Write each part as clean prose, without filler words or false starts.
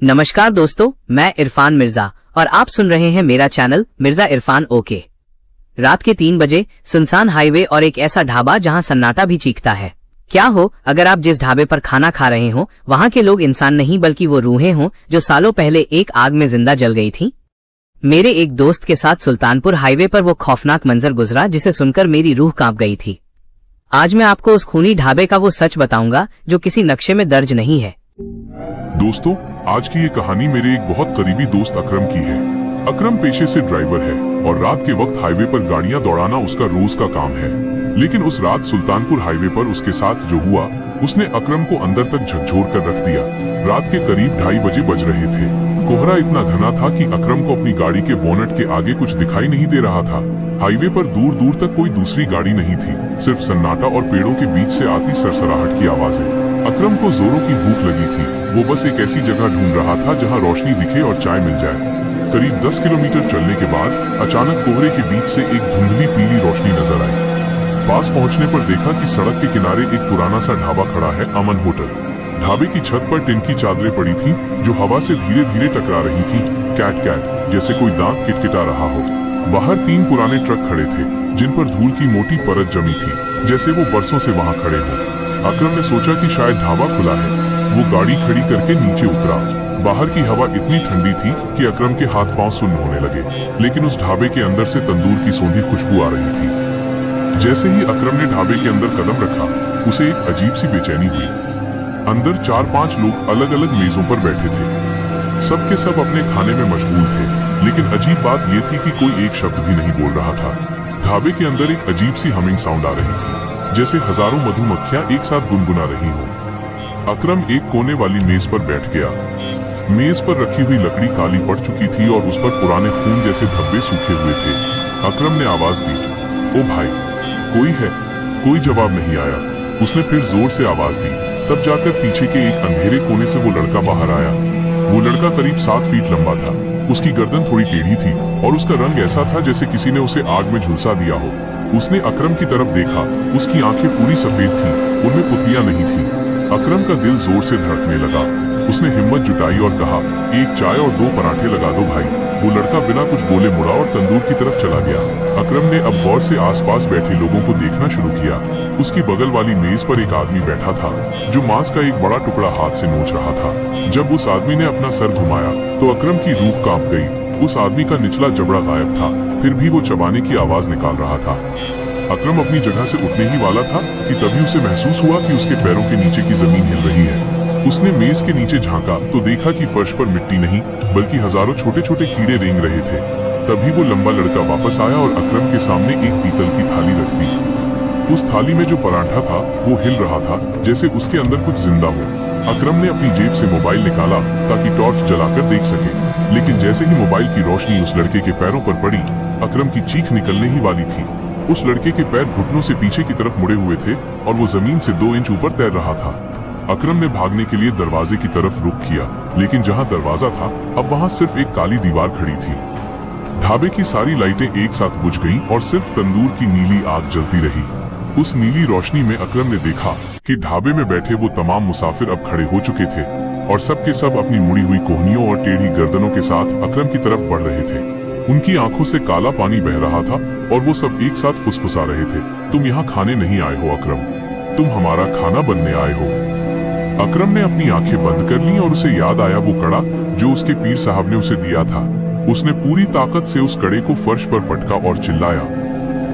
नमस्कार दोस्तों, मैं इरफान मिर्जा और आप सुन रहे हैं मेरा चैनल मिर्जा इरफान ओके। रात के 3 बजे सुनसान हाईवे और एक ऐसा ढाबा जहां सन्नाटा भी चीखता है। क्या हो अगर आप जिस ढाबे पर खाना खा रहे हो वहां के लोग इंसान नहीं बल्कि वो रूहें हों जो सालों पहले एक आग में जिंदा जल गई थी। मेरे एक दोस्त के साथ सुल्तानपुर हाईवे पर वो खौफनाक मंजर गुजरा जिसे सुनकर मेरी रूह कांप गई थी। आज मैं आपको उस खूनी ढाबे का वो सच बताऊंगा जो किसी नक्शे में दर्ज नहीं है। दोस्तों, आज की ये कहानी मेरे एक बहुत करीबी दोस्त अकरम की है। अकरम पेशे से ड्राइवर है और रात के वक्त हाईवे पर गाड़ियां दौड़ाना उसका रोज का काम है। लेकिन उस रात सुल्तानपुर हाईवे पर उसके साथ जो हुआ उसने अकरम को अंदर तक झकझोर कर रख दिया। रात के करीब 2:30 बजे बज रहे थे। कोहरा इतना घना था कि अकरम को अपनी गाड़ी के बोनट के आगे कुछ दिखाई नहीं दे रहा था। हाईवे पर दूर दूर तक कोई दूसरी गाड़ी नहीं थी, सिर्फ सन्नाटा और पेड़ों के बीच से आती सरसराहट की आवाजें। अकरम को जोरों की भूख लगी थी। वो बस एक ऐसी जगह ढूंढ रहा था जहां रोशनी दिखे और चाय मिल जाए। करीब 10 किलोमीटर चलने के बाद अचानक कोहरे के बीच से एक धुंधली पीली रोशनी नजर आई। पास पहुंचने पर देखा कि सड़क के किनारे एक पुराना सा ढाबा खड़ा है, अमन होटल। ढाबे की छत पर टिन की चादरें पड़ी थी जो हवा से धीरे धीरे टकरा रही थी, कैट कैट जैसे कोई दांत किटकिटा रहा हो। बाहर 3 पुराने ट्रक खड़े थे जिन पर धूल की मोटी परत जमी थी, जैसे वो बरसों से वहां खड़े हों। अकरम ने सोचा कि शायद ढाबा खुला है। वो गाड़ी खड़ी करके नीचे उतरा। बाहर की हवा इतनी ठंडी थी कि अकरम के हाथ पांव सुन्न होने लगे, लेकिन उस ढाबे के अंदर से तंदूर की सौंधी खुशबू आ रही थी। जैसे ही अकरम ने ढाबे के अंदर कदम रखा, उसे एक अजीब सी बेचैनी हुई। अंदर 4-5 लोग अलग अलग मेजों पर बैठे थे। सब के सब अपने खाने में मशगूल थे, लेकिन अजीब बात यह थी कि कोई एक शब्द भी नहीं बोल रहा था। ढाबे के अंदर एक अजीब सी हमिंग साउंड आ रही थी, जैसे हजारों मधुमक्खियां एक साथ गुनगुना रही हो। अकरम एक कोने वाली मेज पर बैठ गया। मेज पर रखी हुई लकड़ी काली पड़ चुकी थी और उस पर पुराने खून जैसे धब्बे सूखे हुए थे। अकरम ने आवाज दी, ओ भाई, कोई है? कोई जवाब नहीं आया। उसने फिर जोर से आवाज दी, तब जाकर पीछे के एक अंधेरे कोने से वो लड़का बाहर आया। वो लड़का करीब 7 फीट लंबा था। उसकी गर्दन थोड़ी टेढ़ी थी और उसका रंग ऐसा था जैसे किसी ने उसे आग में झुलसा दिया हो। उसने अकरम की तरफ देखा। उसकी आंखें पूरी सफेद थीं, उनमें पुतलियां नहीं थीं। अकरम का दिल जोर से धड़कने लगा। उसने हिम्मत जुटाई और कहा, एक चाय और 2 पराठे लगा दो भाई। वो लड़का बिना कुछ बोले मुड़ा और तंदूर की तरफ चला गया। अकरम ने अब गौर से आसपास बैठे लोगों को देखना शुरू किया। उसकी बगल वाली मेज पर एक आदमी बैठा था जो मांस का एक बड़ा टुकड़ा हाथ से नोच रहा था। जब उस आदमी ने अपना सर घुमाया तो अकरम की रूह कांप गई। उस आदमी का निचला जबड़ा गायब था, फिर भी वो चबाने की आवाज निकाल रहा था। अकरम अपनी जगह से उठने ही वाला था कि तभी उसे महसूस हुआ कि उसके पैरों के नीचे की जमीन हिल रही है। उसने मेज के नीचे झांका तो देखा कि फर्श पर मिट्टी नहीं बल्कि हजारों छोटे छोटे कीड़े रेंग रहे थे। तभी वो लंबा लड़का वापस आया और अकरम के सामने एक पीतल की थाली रख दी। उस थाली में जो पराठा था वो हिल रहा था जैसे उसके अंदर कुछ जिंदा हो। अकरम ने अपनी जेब से मोबाइल निकाला ताकि टॉर्च जलाकर देख सके, लेकिन जैसे ही मोबाइल की रोशनी उस लड़के के पैरों पर पड़ी, अकरम की चीख निकलने ही वाली थी। उस लड़के के पैर घुटनों से पीछे की तरफ मुड़े हुए थे और वो जमीन से 2 इंच ऊपर तैर रहा था। अकरम ने भागने के लिए दरवाजे की तरफ रुख किया, लेकिन जहां दरवाजा था अब वहां सिर्फ एक काली दीवार खड़ी थी। ढाबे की सारी लाइटें एक साथ बुझ गईं और सिर्फ तंदूर की नीली आग जलती रही। उस नीली रोशनी में अकरम ने देखा कि ढाबे में बैठे वो तमाम मुसाफिर अब खड़े हो चुके थे और सब के सब अपनी मुड़ी हुई कोहनियों और टेढ़ी गर्दनों के साथ अकरम की तरफ बढ़ रहे थे। उनकी आंखों से काला पानी बह रहा था और वो सब एक साथ फुसफुसा रहे थे, तुम यहाँ खाने नहीं आए हो अकरम, तुम हमारा खाना बनने आए हो। अकरम ने अपनी आंखें बंद कर ली और उसे याद आया वो कड़ा जो उसके पीर साहब ने उसे दिया था। उसने पूरी ताकत से उस कड़े को फर्श पर पटका और चिल्लाया।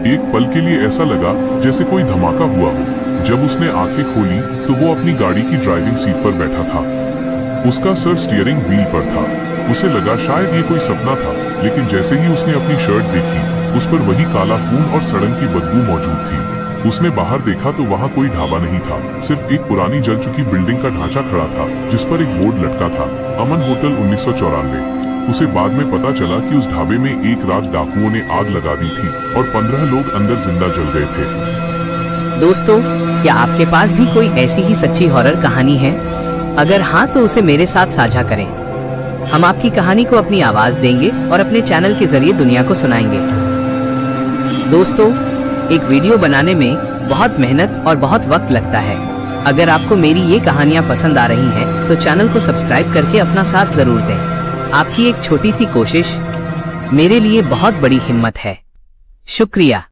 एक पल के लिए ऐसा लगा जैसे कोई धमाका हुआ हो। जब उसने आंखें खोली तो वो अपनी गाड़ी की ड्राइविंग सीट पर बैठा था। उसका सर स्टीयरिंग व्हील पर था। उसे लगा शायद ये कोई सपना था, लेकिन जैसे ही उसने अपनी शर्ट देखी उस पर वही काला खून और सड़न की बदबू मौजूद थी। उसने बाहर देखा तो वहाँ कोई ढाबा नहीं था, सिर्फ एक पुरानी जल चुकी बिल्डिंग का ढांचा खड़ा था जिस पर एक बोर्ड लटका था, अमन होटल 1994। उसे बाद में पता चला कि उस ढाबे में एक रात डाकुओं ने आग लगा दी थी और 15 लोग अंदर जिंदा जल गए थे। दोस्तों, क्या आपके पास भी कोई ऐसी ही सच्ची हॉरर कहानी है? अगर हाँ तो उसे मेरे साथ साझा करें। हम आपकी कहानी को अपनी आवाज देंगे और अपने चैनल के जरिए दुनिया को सुनाएंगे। दोस्तों, एक वीडियो बनाने में बहुत मेहनत और बहुत वक्त लगता है। अगर आपको मेरी ये कहानियाँ पसंद आ रही हैं, तो चैनल को सब्सक्राइब करके अपना साथ जरूर दें। आपकी एक छोटी सी कोशिश मेरे लिए बहुत बड़ी हिम्मत है। शुक्रिया।